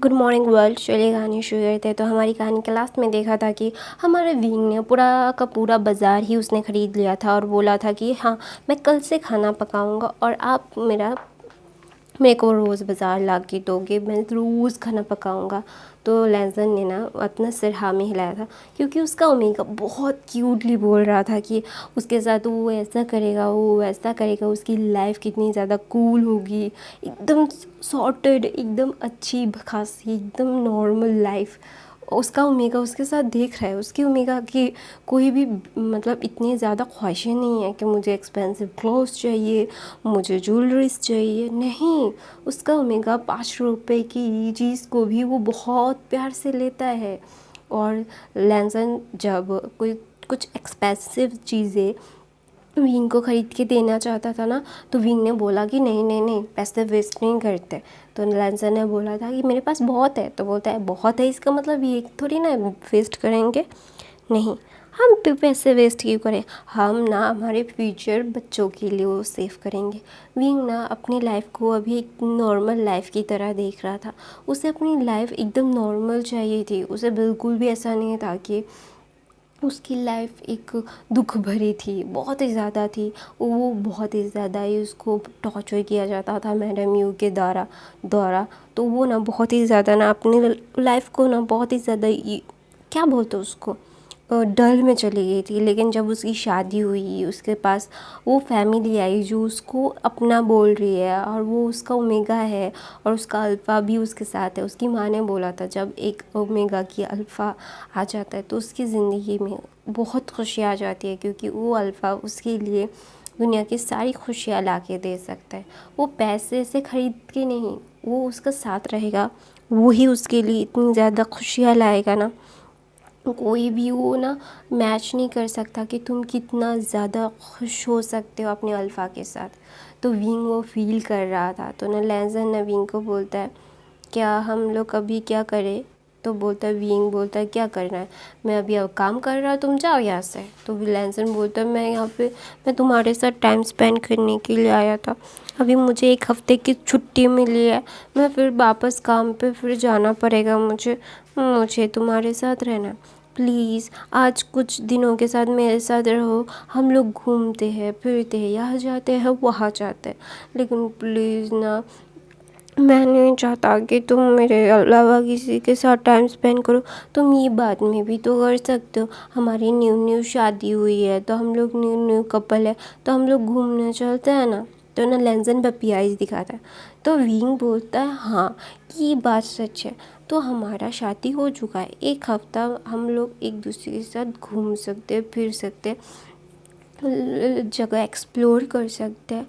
Good morning world. चलिए कहानी शुरू करते हैं। तो हमारी कहानी के लास्ट में देखा था कि हमारे विंग ने पूरा का पूरा बाज़ार ही उसने ख़रीद लिया था और बोला था कि हाँ, मैं कल से खाना पकाऊंगा और आप मेरे को रोज़ बाज़ार ला के दोगे, मैं रोज़ खाना पकाऊंगा। तो लैंसन ने ना अपना सिर हाँ में हिलाया था, क्योंकि उसका ओमेगा बहुत क्यूटली बोल रहा था कि उसके साथ वो ऐसा करेगा, वो वैसा करेगा, उसकी लाइफ कितनी ज़्यादा कूल होगी, एकदम सॉर्टेड, एकदम अच्छी खासी, एकदम नॉर्मल लाइफ उसका ओमेगा उसके साथ देख रहा है। उसकी ओमेगा की कोई भी मतलब इतनी ज़्यादा ख्वाहिशें नहीं है कि मुझे एक्सपेंसिव क्लोथ्स चाहिए, मुझे ज्वेलरीज चाहिए, नहीं। उसका ओमेगा 5 रुपए की चीज़ को भी वो बहुत प्यार से लेता है। और लैंसन जब कोई कुछ एक्सपेंसिव चीज़ें विंग को ख़रीद के देना चाहता था ना, तो विंग ने बोला कि नहीं नहीं नहीं, पैसे वेस्ट नहीं करते। तो लैंसन ने बोला था कि मेरे पास बहुत है। तो बोलता है बहुत है इसका मतलब ये थोड़ी ना वेस्ट करेंगे, नहीं, हम भी पैसे वेस्ट क्यों करें, हम ना हमारे फ्यूचर बच्चों के लिए वो सेव करेंगे। विंग ना अपनी लाइफ को अभी एक नॉर्मल लाइफ की तरह देख रहा था। उसे अपनी लाइफ एकदम नॉर्मल चाहिए थी। उसे बिल्कुल भी ऐसा नहीं था कि उसकी लाइफ एक दुख भरी थी, बहुत ही ज़्यादा थी। वो बहुत ही ज़्यादा ही उसको टॉर्चर किया जाता था मैडम यू के द्वारा। तो वो ना बहुत ही ज़्यादा ना अपनी लाइफ को ना बहुत ही ज़्यादा क्या बोलते उसको डर में चली गई थी। लेकिन जब उसकी शादी हुई, उसके पास वो फैमिली आई जो उसको अपना बोल रही है, और वो उसका ओमेगा है और उसका अल्फ़ा भी उसके साथ है। उसकी माँ ने बोला था जब एक ओमेगा की अल्फ़ा आ जाता है तो उसकी ज़िंदगी में बहुत खुशियाँ आ जाती है, क्योंकि वो अल्फ़ा उसके लिए दुनिया की सारी खुशियाँ ला के दे सकता है। वो पैसे से ख़रीद के नहीं, वो उसका साथ रहेगा, वो ही उसके लिए इतनी ज़्यादा खुशियाँ लाएगा ना, कोई भी वो ना मैच नहीं कर सकता कि तुम कितना ज़्यादा खुश हो सकते हो अपने अल्फ़ा के साथ। तो विंग वो फील कर रहा था। तो ना लैंसन ना विंग को बोलता है क्या हम लोग अभी क्या करें। तो बोलता है विंग बोलता है क्या करना है, मैं अभी अब काम कर रहा, तुम जाओ यहाँ से। तो लैंसन बोलता है मैं तुम्हारे साथ टाइम स्पेंड करने के लिए आया था, अभी मुझे 1 हफ़्ते की छुट्टी मिली है, मैं फिर वापस काम पे फिर जाना पड़ेगा, मुझे तुम्हारे साथ रहना है। प्लीज़ आज कुछ दिनों के साथ मेरे साथ रहो, हम लोग घूमते हैं फिरते हैं, यहाँ जाते हैं वहाँ जाते हैं, लेकिन प्लीज़ ना, मैं नहीं चाहता कि तुम मेरे अलावा किसी के साथ टाइम स्पेंड करो। तुम ये बाद में भी तो कर सकते हो, हमारी न्यू शादी हुई है, तो हम लोग न्यू कपल है, तो हम लोग घूमने चलते हैं ना। तो ना लैंसन पपी आइज़ दिखाता है। तो विंग बोलता है हाँ, ये बात सच है। तो हमारा शादी हो चुका है, 1 हफ़्ता हम लोग एक दूसरे के साथ घूम सकते, फिर सकते, जगह एक्सप्लोर कर सकते हैं।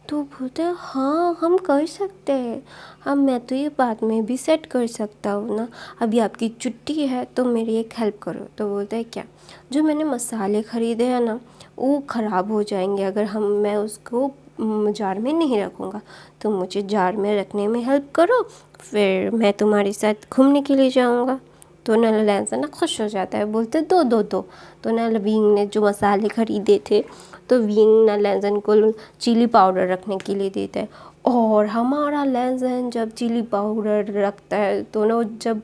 तो बोलते हैं हाँ, हम कर सकते हैं, मैं तो ये बाद में भी सेट कर सकता हूँ ना, अभी आपकी छुट्टी है तो मेरी एक हेल्प करो। तो बोलता है क्या, जो मैंने मसाले ख़रीदे हैं ना वो ख़राब हो जाएंगे अगर मैं उसको जार में नहीं रखूँगा, तो मुझे जार में रखने में हेल्प करो, फिर मैं तुम्हारे साथ घूमने के लिए जाऊँगा। तो ना लैंसन ना खुश हो जाता है, बोलते दो दो दो। तो ना विंग ने जो मसाले ख़रीदे थे, तो विंग ना लैंसन को चिली पाउडर रखने के लिए देता है। और हमारा लैंसन जब चिली पाउडर रखता है तो ना जब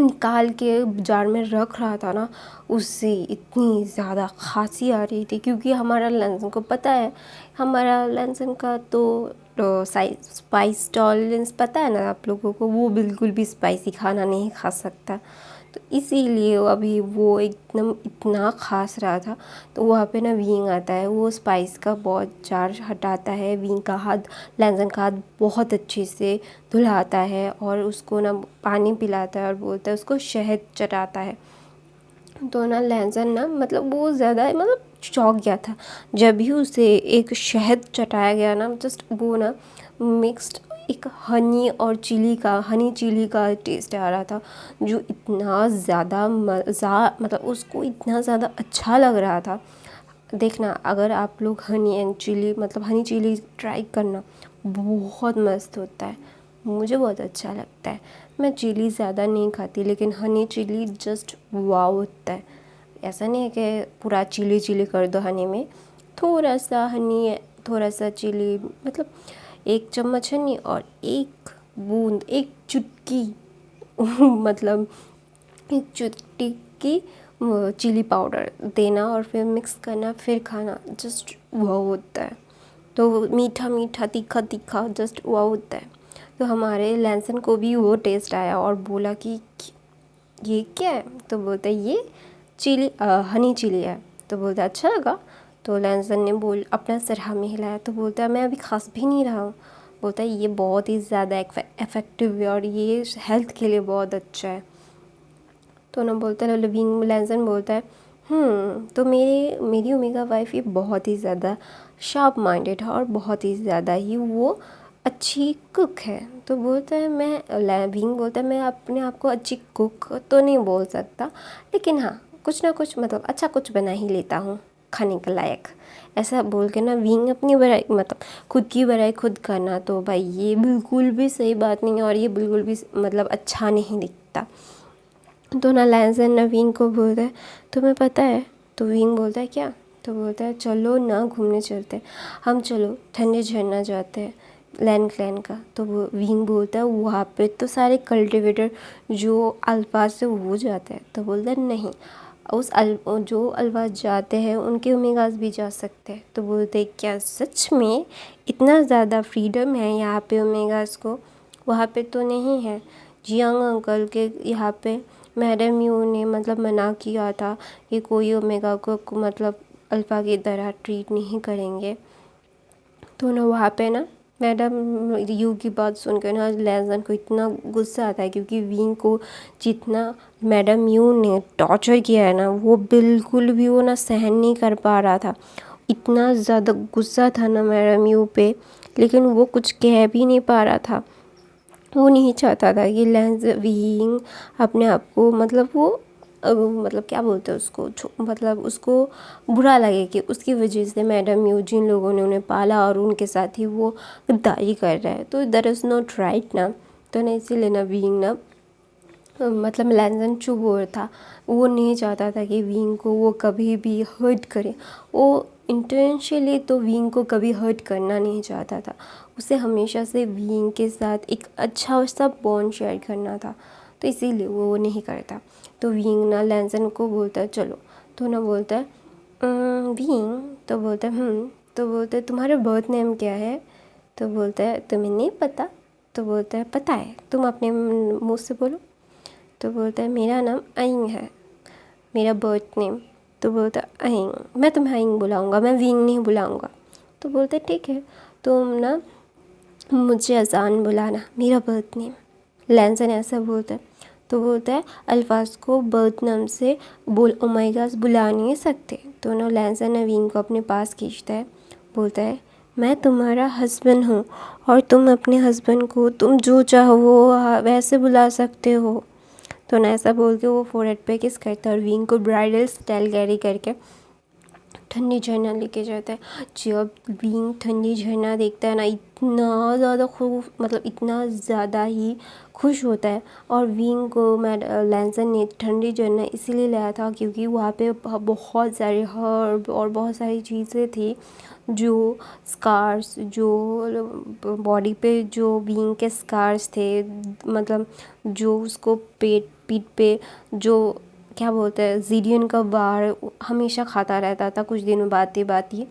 निकाल के जार में रख रहा था ना, उससे इतनी ज़्यादा खांसी आ रही थी, क्योंकि हमारा लैंसन को पता है, हमारा लैंसन का तो स्पाइस टॉलरेंस पता है ना आप लोगों को, वो बिल्कुल भी स्पाइसी खाना नहीं खा सकता। तो इसीलिए अभी वो एकदम इतना खास रहा था। तो वहाँ पे ना विंग आता है, वो स्पाइस का बहुत जार हटाता है, विंग का हाथ, लैंसन का हाथ बहुत अच्छे से धुलाता है और उसको ना पानी पिलाता है और बोलता है, उसको शहद चटाता है। तो ना लैंसन ना मतलब वो ज़्यादा मतलब चौंक गया था जब भी उसे एक शहद चटाया गया ना, जस्ट वो ना मिक्स्ड एक हनी चिली का टेस्ट आ रहा था, जो इतना ज़्यादा मज़ा, मतलब उसको इतना ज़्यादा अच्छा लग रहा था। देखना अगर आप लोग हनी चिली ट्राई करना, बहुत मस्त होता है, मुझे बहुत अच्छा लगता है। मैं चिली ज़्यादा नहीं खाती, लेकिन हनी चिली जस्ट वाव होता है। ऐसा नहीं है कि पूरा चिली कर दो हनी में, थोड़ा सा हनी है, थोड़ा सा चिली, मतलब 1 चम्मच हनी और 1 बूंद, 1 चुटकी मतलब एक चुटकी की चिली पाउडर देना और फिर मिक्स करना, फिर खाना। जस्ट वो होता है। तो मीठा मीठा तीखा तीखा जस्ट वो होता है। तो हमारे लैंसन को भी वो टेस्ट आया और बोला कि ये क्या है? तो बोलता है ये चिली हनी चिली है। तो बोलता है अच्छा लगा? तो लैंसन ने अपना सर हाँ में हिलाया। तो बोलता है मैं अभी खास भी नहीं रहा हूँ। बोलता है ये बहुत ही ज़्यादा इफ़ेक्टिव है और ये हेल्थ के लिए बहुत अच्छा है। तो ना बोलता है लिविंग लैंसन बोलता है तो मेरी ओमेगा वाइफ ये बहुत ही ज़्यादा शार्प माइंडेड है और बहुत ही ज़्यादा ही वो अच्छी कुक है। तो बोलता है मैं विंग बोलता है मैं अपने आप को अच्छी कुक तो नहीं बोल सकता, लेकिन हाँ कुछ ना कुछ मतलब अच्छा कुछ बना ही लेता हूँ खाने के लायक। ऐसा बोल के ना विंग अपनी बड़ाई मतलब खुद की बड़ाई खुद करना, तो भाई ये बिल्कुल भी सही बात नहीं है और ये बिल्कुल भी मतलब अच्छा नहीं दिखता। तो ना लैंसन ना विंग को बोलता है तुम्हें पता है? तो विंग बोलता है क्या? तो बोलता है चलो ना घूमने चलते हैं, हम चलो ठंडे झरना जाते हैं लैंड क्लैन का। तो वो विंग बोलता है वहाँ पे तो सारे कल्टिवेटर जो अल्फाज से वो जाते हैं। तो बोलता है नहीं, जो अल्फाज जाते हैं उनके ओमेगास भी जा सकते हैं। तो बोलते हैं क्या सच में इतना ज़्यादा फ्रीडम है यहाँ पे ओमेगास को? वहाँ पे तो नहीं है। जियांग अंकल के यहाँ पे मैडम यू ने मतलब मना किया था कि कोई ओमेगा को मतलब अल्फ़ा की तरह ट्रीट नहीं करेंगे। तो ना वहाँ पे ना मैडम यू की बात सुनकर ना लैंसन को इतना गुस्सा आता है, क्योंकि विंग को जितना मैडम यू ने टॉर्चर किया है ना वो बिल्कुल भी वो ना सहन नहीं कर पा रहा था। इतना ज़्यादा गुस्सा था ना मैडम यू पे, लेकिन वो कुछ कह भी नहीं पा रहा था। वो नहीं चाहता था कि विंग अपने आप को मतलब वो मतलब क्या बोलते हैं उसको मतलब उसको बुरा लगे कि उसकी वजह से मैडम यू जिन लोगों ने उन्हें पाला और उनके साथ ही वो गद्दारी कर रहा है। तो दैट इज़ नॉट राइट ना। तो ना इसीलिए ना विंग ना मतलब लैंसन चुप हो रहा था। वो नहीं चाहता था कि विंग को वो कभी भी हर्ट करे। वो इंटेंशनली तो विंग को कभी हर्ट करना नहीं चाहता था। उसे हमेशा से विंग के साथ एक अच्छा सा बॉन्ड शेयर करना था, तो इसीलिए वो नहीं करता। तो विंग ना लैंसन को बोलता है चलो। तो ना बोलता है विंग। तो बोलता है तो बोलता है तुम्हारा बर्थ नेम क्या है? तो बोलता है तुम्हें नहीं पता? तो बोलता है पता है, तुम अपने मुँह से बोलो। तो बोलता है मेरा नाम आइंग है, मेरा बर्थ नेम। तो बोलता है आइंग, मैं तुम्हें आइंग बुलाऊंगा, मैं विंग नहीं बुलाऊंगा। तो बोलता है ठीक है, तुम ना मुझे अजान बुलाना, मेरा बर्थ नेम। लैंसन ऐसा बोलता है। तो बोलता है अल्फाज को बर्थ नेम से ओमेगास बुला नहीं सकते। तो ना लैंसन ने विंग को अपने पास खींचता है। बोलता है मैं तुम्हारा हस्बैंड हूँ और तुम अपने हस्बैंड को तुम जो चाहो वो वैसे बुला सकते हो। तो ना ऐसा बोल के वो फोरहेड पे किस करता है और विंग को ब्राइडल स्टाइल कैरी करके ठंडी झरना लेके जाता है। जब विंग ठंडी झरना देखता है ना इतना ज़्यादा मतलब इतना ज़्यादा ही खुश होता है। और विंग को लैंसन ने ठंडी झरना इसीलिए लाया था क्योंकि वहाँ पे बहुत सारे हर्ब और बहुत सारी चीज़ें थी जो स्कार्स, जो बॉडी पे जो विंग के स्कार्स थे, मतलब जो उसको पीठ पे जो क्या बोलते हैं जीडियन का बार हमेशा खाता रहता था कुछ दिनों बाद ही।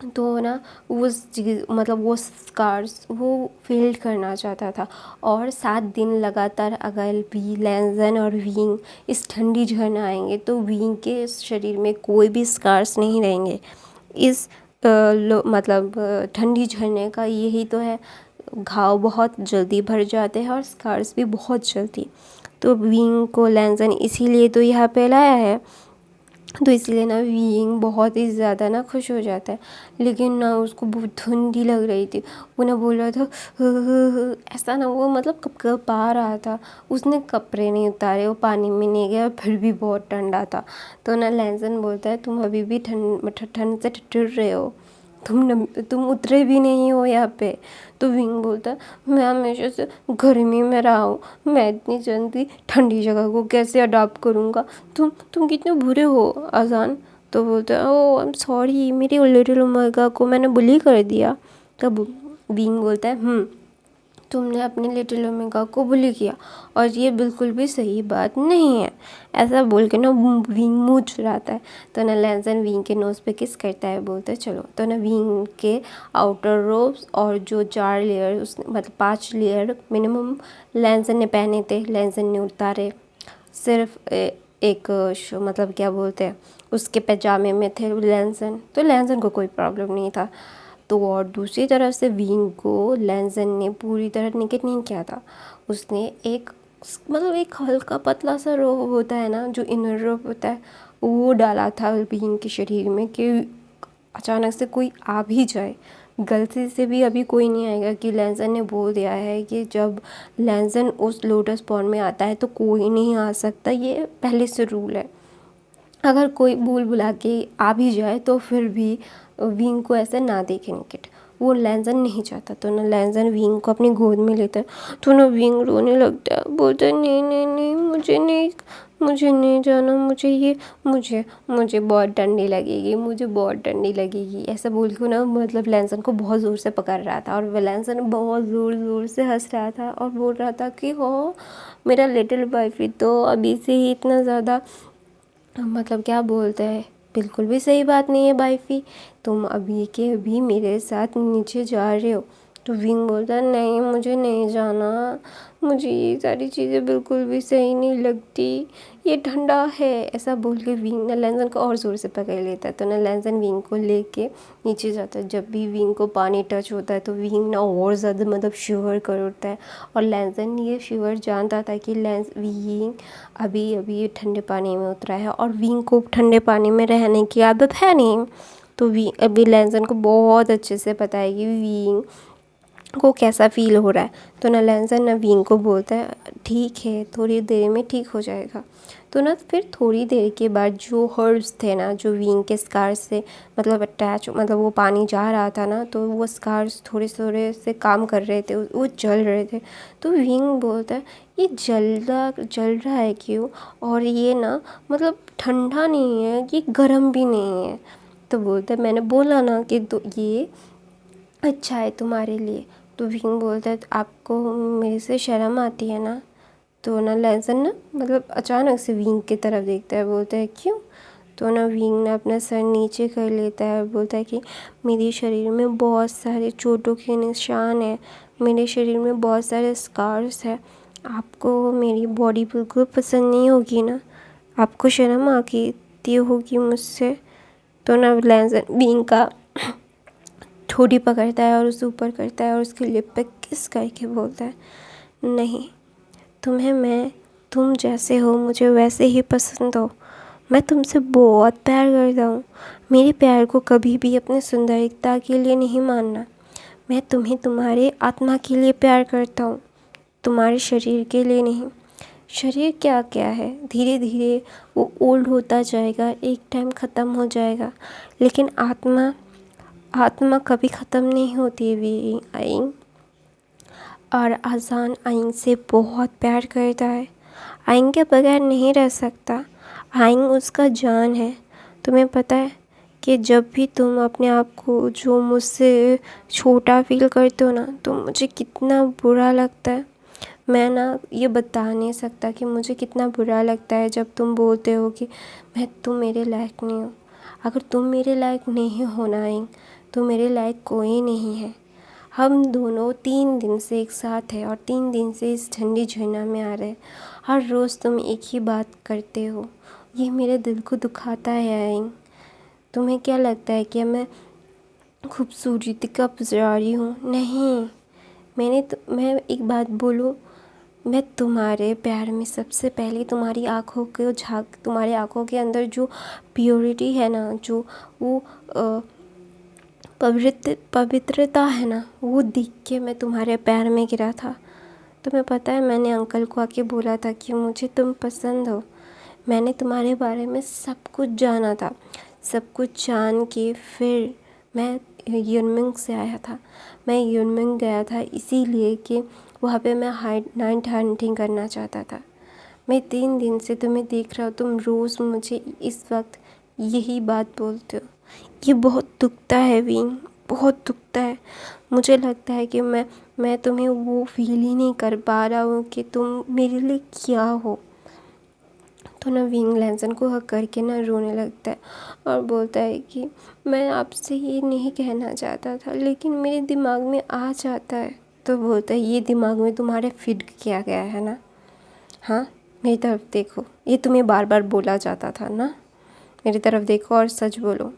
तो ना उस चीज़ मतलब वो स्कार्स वो फील करना चाहता था। और 7 दिन लगातार अगर भी लैंसन और विंग इस ठंडी झरना आएंगे तो विंग के शरीर में कोई भी स्कार्स नहीं रहेंगे। इस मतलब ठंडी झरने का यही तो है, घाव बहुत जल्दी भर जाते हैं और स्कार्स भी बहुत जल्दी। तो विंग को लैंसन इसीलिए तो यहाँ पे लाया है। तो इसलिए ना विंग बहुत ही ज़्यादा ना खुश हो जाता है, लेकिन ना उसको बहुत ठंडी लग रही थी। वो ना बोल रहा था ऐसा ना, वो मतलब कँपा रहा था। उसने कपड़े नहीं उतारे, वो पानी में नहीं गया, फिर भी बहुत ठंडा था। तो ना लैंसन बोलता है तुम अभी भी ठंड से ठिठुर रहे हो, तुम उतरे भी नहीं हो यहाँ पे। तो विंग बोलता है मैं हमेशा से गर्मी में रहा हूँ, मैं इतनी जल्दी ठंडी जगह को कैसे अडॉप्ट करूँगा? तुम कितने बुरे हो अजान। तो बोलता है ओह आई एम सॉरी, मेरी लिटिल ओमेगा को मैंने बुली कर दिया। तब विंग बोलता है तुमने अपने लिटिल ओमेगा को बुली किया और ये बिल्कुल भी सही बात नहीं है। ऐसा बोल के ना विंग मुँह चुराता है। तो ना लैंसन विंग के नोज़ पे किस करता है, बोलता है चलो। तो ना विंग के आउटर रोब्स और जो 4 लेयर उसने मतलब 5 लेयर मिनिमम लैंसन ने पहने थे, लैंसन ने उतारे। सिर्फ एक मतलब क्या बोलते हैं, उसके पैजामे में थे लैंसन। तो लैंसन को कोई प्रॉब्लम नहीं था। तो और दूसरी तरफ से विंग को लैंसन ने पूरी तरह निकेट नहीं किया था। उसने एक मतलब एक हल्का पतला सा रोब होता है ना, जो इनर रोब होता है, वो डाला था विंग के शरीर में कि अचानक से कोई आ भी जाए। गलती से भी अभी कोई नहीं आएगा कि लैंसन ने बोल दिया है कि जब लैंसन उस लोटस पॉन्ड में आता है तो कोई नहीं आ सकता, ये पहले से रूल है। अगर कोई भूल भुला के आ भी जाए तो फिर भी विंग को ऐसे ना देखे निकेट, वो लैंसन नहीं चाहता। तो ना लैंसन विंग को अपनी गोद में लेता है। तो ना विंग रोने लगता है, बोलता है नहीं नहीं नहीं, मुझे नहीं जाना, मुझे बहुत ठंडी लगेगी, मुझे बहुत ठंडी लगेगी, ऐसा बोल के ना मतलब लैंसन को बहुत ज़ोर से पकड़ रहा था। और लैंसन बहुत ज़ोर से हंस रहा था और बोल रहा था कि हो मेरा लिटिल बॉयफ्रेंड तो अभी से ही इतना ज़्यादा मतलब क्या बोलते हैं, बिल्कुल भी सही बात नहीं है वाइफी, तुम अभी के अभी मेरे साथ नीचे जा रहे हो। तो विंग बोलता है नहीं मुझे नहीं जाना, मुझे ये सारी चीज़ें बिल्कुल भी सही नहीं लगती, ये ठंडा है, ऐसा बोल के विंग ना लैंसन को और ज़ोर से पकड़ लेता है। तो ना लैंसन विंग को लेके नीचे जाता है। जब भी विंग को पानी टच होता है तो विंग ना और ज़्यादा मतलब शिवर कर उठता है। और लैंसन ये शिवर जानता था कि विंग अभी अभी ठंडे पानी में उतरा है और विंग को ठंडे पानी में रहने की आदत है नहीं। तो अभी लैंसन को बहुत अच्छे से पता है कि विंग को कैसा फील हो रहा है। तो ना लैंसन ना विंग को बोलता है ठीक है थोड़ी देर में ठीक हो जाएगा। तो ना फिर थोड़ी देर के बाद जो हर्ब्स थे ना, जो विंग के स्कार्स से मतलब अटैच मतलब वो पानी जा रहा था ना, तो वो स्कार्स थोड़े थोड़े से काम कर रहे थे, वो जल रहे थे। तो विंग बोलता है ये जल रहा है क्यों, और ये ना मतलब ठंडा नहीं है, ये गर्म भी नहीं है। तो बोलता है मैंने बोला ना कि तो ये अच्छा है तुम्हारे लिए। तो विंग बोलता है आपको मेरे से शर्म आती है ना। तो ना लैंसन ना मतलब अचानक से विंग की तरफ देखता है, बोलता है क्यों। तो ना विंग ना अपना सर नीचे कर लेता है और बोलता है कि मेरे शरीर में बहुत सारे चोटों के निशान हैं, मेरे शरीर में बहुत सारे स्कार्स हैं, आपको मेरी बॉडी बिल्कुल पसंद नहीं होगी ना, आपको शर्म आती होगी मुझसे। तो ना लैंसन विंग का ठोड़ी पकड़ता है और उसे ऊपर करता है और उसके लिप पे किस करके बोलता है नहीं, तुम जैसे हो मुझे वैसे ही पसंद हो, मैं तुमसे बहुत प्यार करता हूँ, मेरे प्यार को कभी भी अपनी सुंदरता के लिए नहीं मानना, मैं तुम्हें तुम्हारे आत्मा के लिए प्यार करता हूँ, तुम्हारे शरीर के लिए नहीं। शरीर क्या क्या है, धीरे धीरे वो ओल्ड होता जाएगा, एक टाइम ख़त्म हो जाएगा, लेकिन आत्मा कभी ख़त्म नहीं होती। भी आइंग और आजान आइंग से बहुत प्यार करता है, आइंग के बगैर नहीं रह सकता, आइंग उसका जान है। तुम्हें पता है कि जब भी तुम अपने आप को जो मुझसे छोटा फील करते हो ना, तो मुझे कितना बुरा लगता है, मैं ना ये बता नहीं सकता कि मुझे कितना बुरा लगता है जब तुम बोलते हो कि तुम मेरे लायक नहीं हो। अगर तुम मेरे लायक नहीं हो ना आइंग, तो मेरे लायक कोई नहीं है। हम दोनों 3 दिन से एक साथ हैं और 3 दिन से इस ठंडी झरना में आ रहे हैं। हर रोज़ तुम एक ही बात करते हो, ये मेरे दिल को दुखाता है आइंग। तुम्हें क्या लगता है कि मैं खूबसूरती का पुजारी हूँ? नहीं, मैं एक बात बोलूँ, मैं तुम्हारे प्यार में सबसे पहले तुम्हारी आँखों को तुम्हारी आँखों के अंदर जो प्योरिटी है ना, जो वो पवित्रता है ना, वो देख के मैं तुम्हारे पैर में गिरा था। तुम्हें पता है मैंने अंकल को आके बोला था कि मुझे तुम पसंद हो। मैंने तुम्हारे बारे में सब कुछ जाना था, सब कुछ जान के फिर मैं युनमिंग से आया था। मैं युनमिंग गया था इसीलिए कि वहाँ पे मैं नाइट हंटिंग करना चाहता था। मैं 3 दिन से तुम्हें देख रहा हूँ, तुम रोज़ मुझे इस वक्त यही बात बोलते हो, ये बहुत दुखता है विंग, बहुत दुखता है। मुझे लगता है कि मैं तुम्हें वो फील ही नहीं कर पा रहा हूँ कि तुम मेरे लिए क्या हो। तो ना विंग लैंसन को हक करके ना रोने लगता है और बोलता है कि मैं आपसे ये नहीं कहना चाहता था, लेकिन मेरे दिमाग में आ जाता है। तो बोलता है ये दिमाग में तुम्हारे फिट किया गया है ना, हाँ मेरी तरफ देखो, ये तुम्हें बार बार बोला जाता था ना, मेरी तरफ देखो और सच बोलो।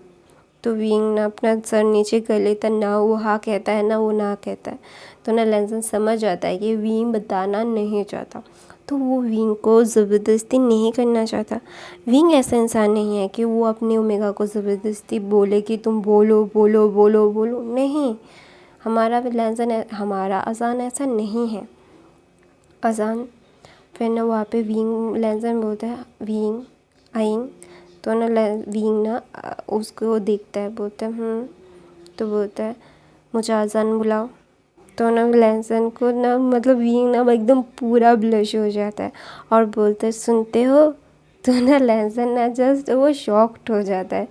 तो विंग ना अपना सर नीचे कर लेता, ना वो हाँ कहता है ना वो ना कहता है। तो ना लैंसन समझ आता है कि विंग बताना नहीं चाहता, तो वो विंग को ज़बरदस्ती नहीं करना चाहता। विंग ऐसा इंसान नहीं है कि वो अपने ओमेगा को ज़बरदस्ती बोले कि तुम बोलो बोलो बोलो बोलो, नहीं। हमारा अजान ऐसा नहीं है। अजान फिर ना वहाँ पे विंग लैंसन बोलता है विंग आइंग। तो ना विंग ना उसको देखता है, बोलता है तो बोलता है मुझे अजान बुलाओ। तो ना लैंसन को ना मतलब विंग ना एकदम पूरा ब्लश हो जाता है और बोलता है सुनते हो। तो ना लैंसन ना जस्ट वो शॉक्ड हो जाता है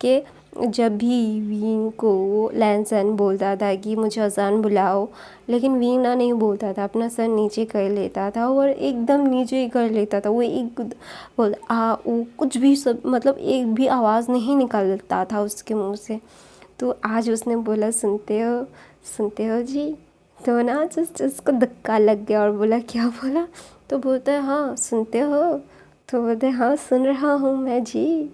कि जब भी विंग को लैंसन बोलता था कि मुझे अजान बुलाओ, लेकिन विंग ना नहीं बोलता था, अपना सर नीचे कर लेता था और एकदम नीचे ही कर लेता था। वो वो कुछ भी सब मतलब एक भी आवाज़ नहीं निकलता था उसके मुंह से। तो आज उसने बोला सुनते हो जी। तो ना जस्ट उसको धक्का लग गया और बोला क्या बोला। तो बोलता है हाँ सुनते हो। तो बोलते हैं हाँ सुन रहा हूँ मैं जी,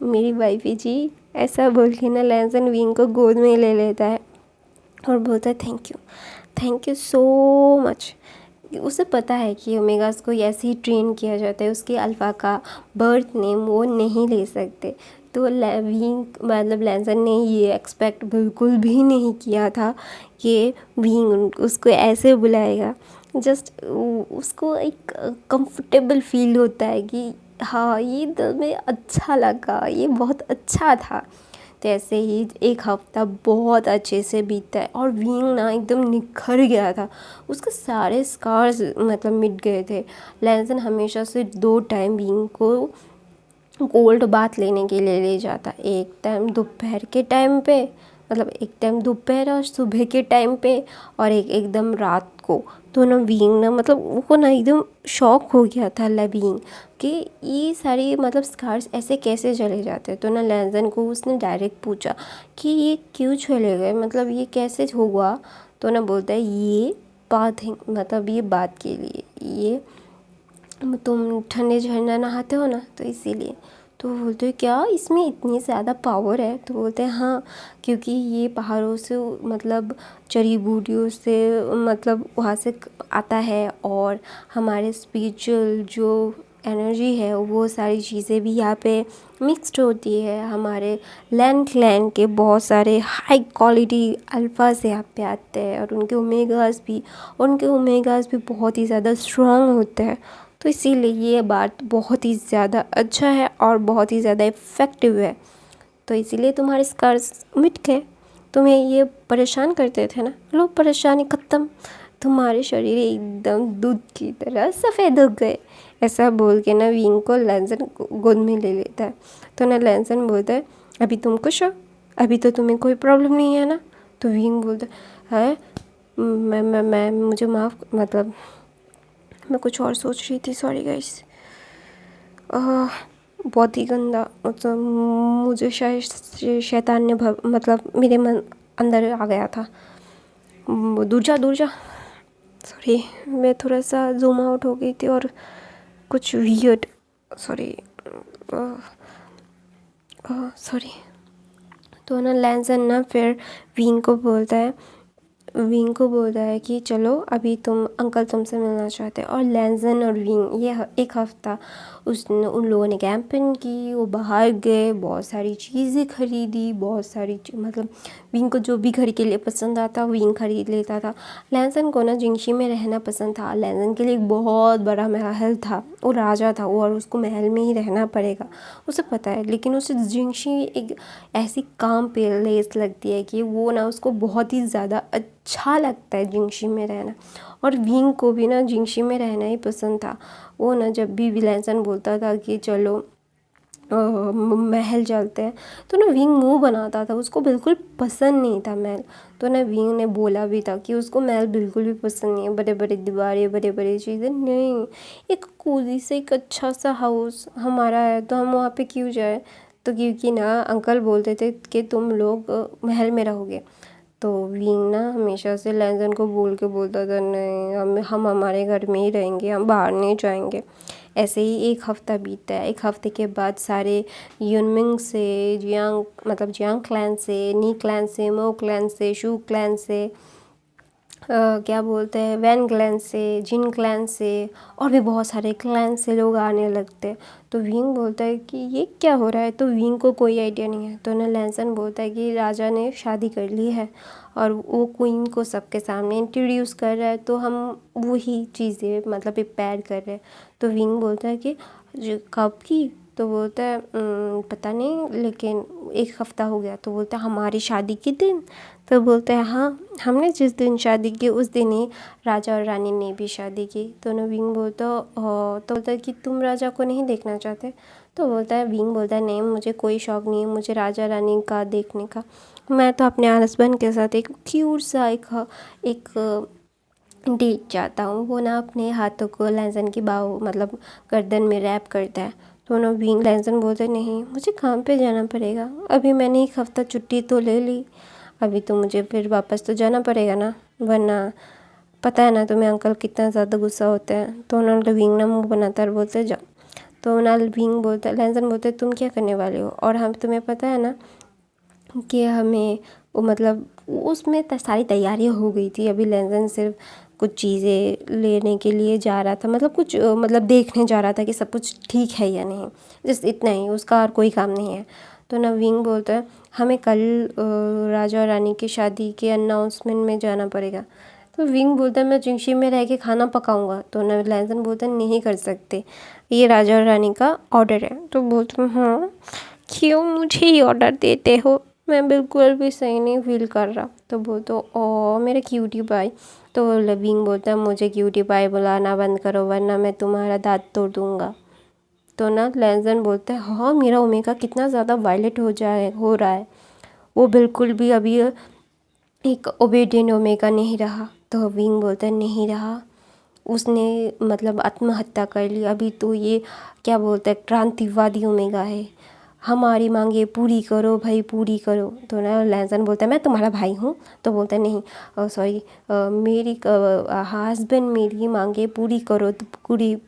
मेरी वाइफी जी। ऐसा बोल के ना लैंसन विंग को गोद में ले लेता है और बोलता है थैंक यू सो मच। उसे पता है कि ओमेगास को ऐसे ही ट्रेन किया जाता है, उसके अल्फ़ा का बर्थ नेम वो नहीं ले सकते। तो विंग मतलब लैंसन ने ये एक्सपेक्ट बिल्कुल भी नहीं किया था कि विंग उसको ऐसे बुलाएगा। जस्ट उसको एक कंफर्टेबल फील होता है कि हाँ ये दिल में अच्छा लगा, ये बहुत अच्छा था। तो ऐसे ही एक हफ्ता बहुत अच्छे से बीतता है और विंग ना एकदम निखर गया था, उसके सारे स्कार्स मतलब मिट गए थे। लैंसन हमेशा से 2 टाइम विंग को कोल्ड बाथ लेने के लिए ले जाता, एक टाइम दोपहर के टाइम पे, मतलब एक टाइम दोपहर और सुबह के टाइम पे, और एक एकदम रात को। तो ना विंग ना मतलब वो ना एकदम शॉक हो गया था विंग कि ये सारे मतलब स्कार्स ऐसे कैसे चले जाते हैं। तो ना लैंसन को उसने डायरेक्ट पूछा कि ये क्यों चले गए, मतलब ये कैसे हुआ। तो ना बोलता है ये बात है, मतलब ये बात के लिए, ये तुम ठंडे झरना नहाते हो ना तो इसीलिए। तो बोलते हैं क्या इसमें इतनी ज़्यादा पावर है। तो बोलते हैं हाँ, क्योंकि ये पहाड़ों से मतलब जड़ी बूटियों से मतलब वहाँ से आता है, और हमारे स्पिरिचुअल जो एनर्जी है वो सारी चीज़ें भी यहाँ पे मिक्स्ड होती है। हमारे क्लैन के बहुत सारे हाई क्वालिटी अल्फ़ा से यहाँ पे आते हैं, और उनके ओमेगास भी बहुत ही ज़्यादा स्ट्रॉन्ग होते हैं। तो इसीलिए ये बात बहुत ही ज़्यादा अच्छा है और बहुत ही ज़्यादा इफ़ेक्टिव है। तो इसीलिए तुम्हारे स्कार्स मिट गए, तुम्हें ये परेशान करते थे ना, लो परेशानी ख़त्म, तुम्हारे शरीर एकदम दूध की तरह सफ़ेद हो गए। ऐसा बोल के ना विंग को लैंसन गोद में ले लेता है। तो ना लैंसन बोलता है अभी तुम खुश हो, अभी तो तुम्हें कोई प्रॉब्लम नहीं है ना। तो विंग बोलता है मैं मुझे माफ़, मतलब मैं कुछ और सोच रही थी, सॉरी गाइस। बहुत ही गंदा, मतलब मुझे शायद शैतान ने मतलब मेरे मन अंदर आ गया था। दूर जा, सॉरी मैं थोड़ा सा जूम आउट हो गई थी और कुछ वियर्ड, सॉरी सॉरी। तो ना लैंसन ना फिर विंग को बोलता है कि चलो अभी अंकल तुमसे मिलना चाहते हैं। और लैंसन और विंग ये एक हफ़्ता उन लोगों ने कैंपिंग की, वो बाहर गए, बहुत सारी चीज़ें खरीदी, मतलब विंग को जो भी घर के लिए पसंद आता विंग खरीद लेता था। लैंसन को ना जिंगशी में रहना पसंद था, लैंसन के लिए एक बहुत बड़ा महल था, वो राजा था वो, और उसको महल में ही रहना पड़ेगा, उसे पता है। लेकिन उसे जिंगशी एक ऐसी काम प्लेस लगती है कि वो ना उसको बहुत ही ज़्यादा अच्छा लगता है जिंगशी में रहना। और विंग को भी ना जिंगशी में रहना ही पसंद था। वो ना जब भी लैंसन बोलता था कि चलो महल चलते हैं। तो ना विंग मुंह बनाता था, उसको बिल्कुल पसंद नहीं था महल। तो ना विंग ने बोला भी था कि उसको महल बिल्कुल भी पसंद नहीं है, बड़े बड़े दीवारें, बड़े बड़े चीज़ें नहीं, एक कोजी से एक अच्छा सा हाउस हमारा है तो हम वहाँ पे क्यों जाए। तो क्योंकि ना अंकल बोलते थे कि तुम लोग महल में रहोगे। तो विंग ना हमेशा से लैंजन को बोल के बोलता था नहीं, हम हमारे घर में ही रहेंगे, हम बाहर नहीं जाएंगे। ऐसे ही एक हफ़्ता बीता है। एक हफ़्ते के बाद सारे यूनमिंग से, जियांग मतलब जियांग क्लैन से, नी क्लैन से, मो क्लैन से, शू क्लैन से, क्या बोलते हैं, वैन क्लैन से, जिन क्लैन से और भी बहुत सारे क्लैन से लोग आने लगते हैं। तो विंग बोलता है कि ये क्या हो रहा है। तो विंग को कोई आइडिया नहीं है। तो ना लैंसन बोलता है कि राजा ने शादी कर ली है और वो क्वीन को सबके सामने इंट्रोड्यूस कर रहा है, तो हम वही चीज़ें मतलब प्रिपेयर कर रहे हैं। तो विंग बोलता है कि कब की। तो बोलता है पता नहीं, लेकिन एक हफ़्ता हो गया। तो बोलता है हमारी शादी के दिन। तो बोलते हैं हाँ, हमने जिस दिन शादी की उस दिन ही राजा और रानी ने भी शादी की। तो ना विंग बोलता तो बोलता है कि तुम राजा को नहीं देखना चाहते। तो बोलता है विंग बोलता है नहीं, मुझे कोई शौक़ नहीं है मुझे राजा रानी का देखने का। मैं तो अपने हस्बैंड के साथ एक क्यूट सा एक डेट चाहता हूँ। वो ना अपने हाथों को लैंसन की बाहों मतलब गर्दन में रैप करता है। तो ना विंग लैंसन बोलते नहीं, मुझे काम पे जाना पड़ेगा, अभी मैंने एक हफ़्ता छुट्टी तो ले ली, अभी तो मुझे फिर वापस तो जाना पड़ेगा ना, वरना पता है ना तुम्हें अंकल कितना ज़्यादा गुस्सा होते हैं। तो ना विंग ना मुँह बनाता है और बोलते जाओ। तो ना विंग बोलता लैंसन बोलते तुम क्या करने वाले हो, और हम तुम्हें पता है ना कि हमें वो मतलब उसमें सारी तैयारियां हो गई थी। अभी लैंसन सिर्फ कुछ चीज़ें लेने के लिए जा रहा था, मतलब कुछ मतलब देखने जा रहा था कि सब कुछ ठीक है या नहीं, जिस इतना ही, उसका और कोई काम नहीं है। तो ना विंग बोलता है हमें कल राजा और रानी की शादी के अनाउंसमेंट में जाना पड़ेगा। तो विंग बोलता है मैं जिंगशी में रह के खाना पकाऊंगा। तो ना लैंसन बोलता है नहीं कर सकते, ये राजा और रानी का ऑर्डर है। तो बोलते हाँ, क्यों मुझे ही ऑर्डर देते हो, मैं बिल्कुल भी सही नहीं फील कर रहा। तो बोलते ओ मेरे क्यूटी पाई। तो विंग बोलता है मुझे क्यूटी पाई बुलाना बंद करो वरना मैं तुम्हारा दांत तोड़ दूँगा। तो ना लैंसन बोलता है हाँ, मेरा ओमेगा कितना ज़्यादा वायलेट हो रहा है, वो बिल्कुल भी अभी एक ओबेडियंट ओमेगा नहीं रहा। तो विंग बोलता है नहीं रहा, उसने मतलब आत्महत्या कर ली, अभी तो ये क्या बोलता है क्रांतिवादी ओमेगा है, हमारी मांगे पूरी करो भाई पूरी करो। तो ना लैंसन बोलता है मैं तुम्हारा भाई हूँ। तो बोलता है नहीं सॉरी, मेरी हस्बैंड मेरी मांगे पूरी करो तो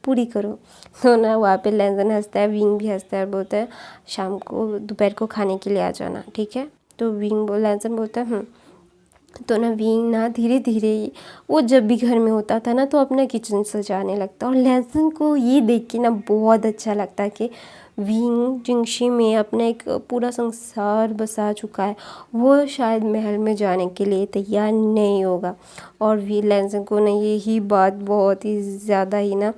पूरी करो। तो ना वहाँ पे लैंसन हंसता है, विंग भी हंसता है और बोलता है शाम को दोपहर को खाने के लिए आ जाना, ठीक है। तो लैंसन बोलता है। तो ना विंग ना धीरे धीरे वो जब भी घर में होता था ना तो अपना किचन सजाने लगता, और लैंसन को ये देख के ना बहुत अच्छा लगता कि विंग जिंगशी में अपना एक पूरा संसार बसा चुका है, वो शायद महल में जाने के लिए तैयार नहीं होगा। और वी लैंसन को ना यही बात बहुत ही ज़्यादा ही ना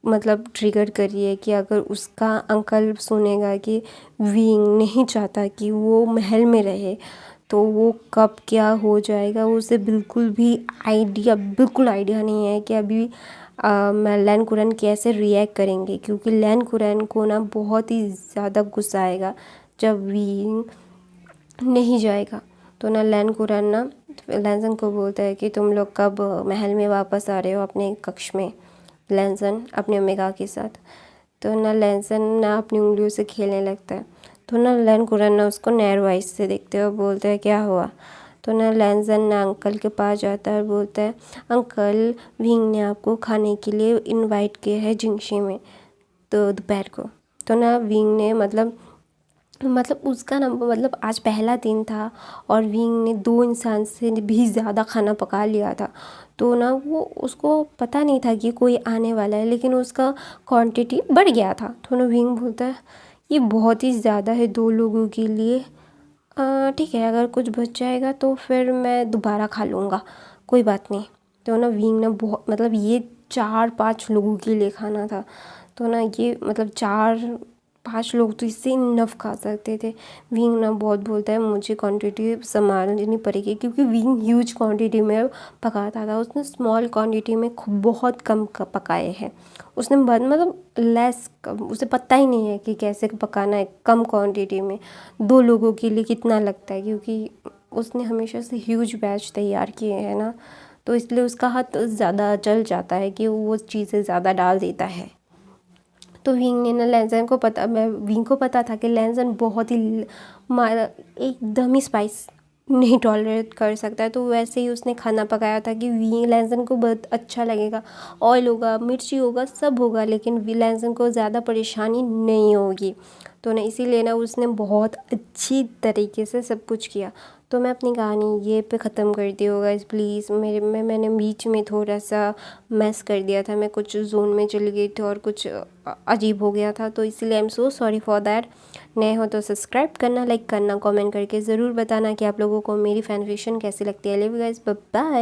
मतलब ट्रिगर कर रही है कि अगर उसका अंकल सुनेगा कि विंग नहीं चाहता कि वो महल में रहे तो वो कब क्या हो जाएगा, उसे बिल्कुल आइडिया नहीं है कि अभी लैन कुरैन कैसे रिएक्ट करेंगे, क्योंकि लैन कुरैन को ना बहुत ही ज़्यादा गुस्सा आएगा जब विंग नहीं जाएगा। तो ना लैन कुरैन ना लैंसन को बोलता है कि तुम लोग कब महल में वापस आ रहे हो अपने कक्ष में, लैंसन अपने ओमेगा के साथ। तो ना लैंसन ना अपनी उंगलियों से खेलने लगता है। तो ना लैन कुरैन ना उसको नैरो आइज से देखते हुए बोलता है क्या हुआ। तो ना लैंसन ना अंकल के पास जाता है और बोलता है अंकल विंग ने आपको खाने के लिए इनवाइट किया है जिंगशी में तो दोपहर को। तो ना विंग ने मतलब उसका ना मतलब आज पहला दिन था और विंग ने 2 इंसान से भी ज़्यादा खाना पका लिया था। तो ना वो उसको पता नहीं था कि कोई आने वाला है, लेकिन उसका क्वांटिटी बढ़ गया था। तो ना विंग बोलता है ये बहुत ही ज़्यादा है 2 लोगों के लिए, ठीक है अगर कुछ बच जाएगा तो फिर मैं दोबारा खा लूँगा, कोई बात नहीं। तो ना विंग ने बहुत मतलब ये 4-5 लोगों के लिए खाना था। तो ना ये मतलब 4 5 लोग तो इससे इनफ खा सकते थे। विंग ना बहुत बोलता है मुझे क्वांटिटी संभालनी पड़ेगी, क्योंकि विंग ह्यूज क्वांटिटी में पकाता था, उसने स्मॉल क्वांटिटी में बहुत कम पकाए हैं। उसने मतलब लेस, उसे पता ही नहीं है कि कैसे पकाना है कम क्वांटिटी में 2 लोगों के लिए कितना लगता है, क्योंकि उसने हमेशा से ह्यूज बैच तैयार किए हैं ना, तो इसलिए उसका हाथ ज़्यादा चल जाता है कि वो चीज़ें ज़्यादा डाल देता है। तो विंग ने ना विंग को पता था कि लैंसन बहुत ही एकदम ही स्पाइस नहीं टॉलरेट कर सकता है, तो वैसे ही उसने खाना पकाया था कि लैंसन को बहुत अच्छा लगेगा, ऑयल होगा, मिर्ची होगा, सब होगा, लेकिन लैंसन को ज़्यादा परेशानी नहीं होगी। तो ना इसीलिए ना उसने बहुत अच्छी तरीके से सब कुछ किया। तो मैं अपनी कहानी ये पे ख़त्म करती हूँ गाइस, प्लीज़। मैंने बीच में थोड़ा सा मैस कर दिया था, मैं कुछ जोन में चली गई थी और कुछ अजीब हो गया था, तो इसीलिए I am so sorry for that. नए हो तो सब्सक्राइब करना, लाइक करना, कमेंट करके ज़रूर बताना कि आप लोगों को मेरी फैन फिक्शन कैसी लगती है। Love you guys, bye bye.